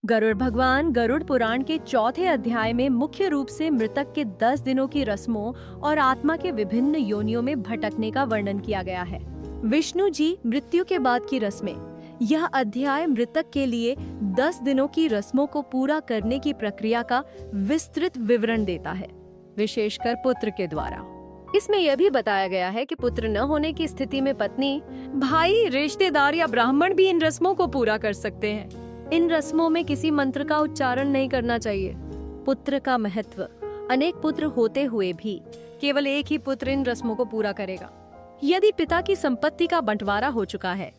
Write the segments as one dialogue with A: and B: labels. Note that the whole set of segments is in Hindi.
A: गरुड़ भगवान गरुड़ पुराण के चौथे अध्याय में मुख्य रूप से मृतक के 10 दिनों की रस्मों और आत्मा के विभिन्न योनियों में भटकने का वर्णन किया गया है। विष्णु जी मृत्यु के बाद की रस्में। यह अध्याय मृतक के लिए 10 दिनों की रस्मों को पूरा करने की प्रक्रिया का विस्तृत विवरण देता है, विशेषकर पुत्र के द्वारा। इसमें यह भी बताया गया है कि पुत्र न होने की स्थिति में पत्नी, भाई, रिश्तेदार या ब्राह्मण भी इन रस्मों को पूरा कर सकते हैं। इन रस्मों में किसी मंत्र का उच्चारण नहीं करना चाहिए। पुत्र का महत्व। अनेक पुत्र होते हुए भी केवल एक ही पुत्र इन रस्मों को पूरा करेगा। यदि पिता की संपत्ति का बंटवारा हो चुका है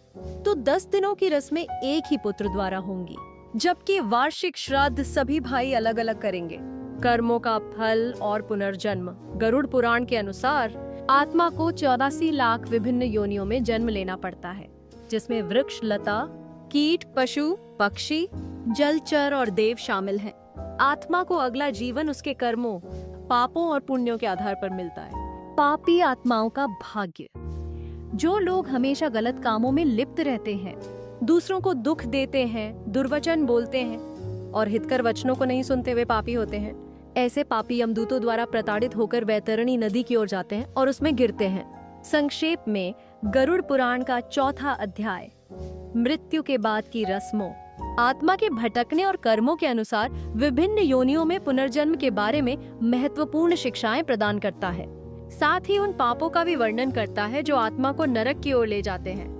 A: तो 10 दिनों की रस्में एक ही पुत्र द्वारा होंगी, जबकि वार्षिक श्राद्ध सभी भाई अलग अलग करेंगे। कर्मों का फल और पुनर्जन्म। गरुड़ पुराण के अनुसार आत्मा को 84 लाख विभिन्न योनियों में जन्म लेना पड़ता है, जिसमें वृक्ष, लता, कीट, पशु, पक्षी, जलचर और देव शामिल हैं। आत्मा को अगला जीवन उसके कर्मों, पापों और पुण्यों के आधार पर मिलता है। पापी आत्माओं का भाग्य। जो लोग हमेशा गलत कामों में लिप्त रहते हैं, दूसरों को दुख देते हैं, दुर्वचन बोलते हैं और हितकर वचनों को नहीं सुनते, वे पापी होते हैं। ऐसे पापी यमदूतों द्वारा प्रताड़ित होकर वैतरणी नदी की ओर जाते हैं और उसमें गिरते हैं। संक्षेप में गरुड़ पुराण का चौथा अध्याय मृत्यु के बाद की रस्मों, आत्मा के भटकने और कर्मों के अनुसार विभिन्न योनियों में पुनर्जन्म के बारे में महत्वपूर्ण शिक्षाएं प्रदान करता है। साथ ही उन पापों का भी वर्णन करता है जो आत्मा को नरक की ओर ले जाते हैं।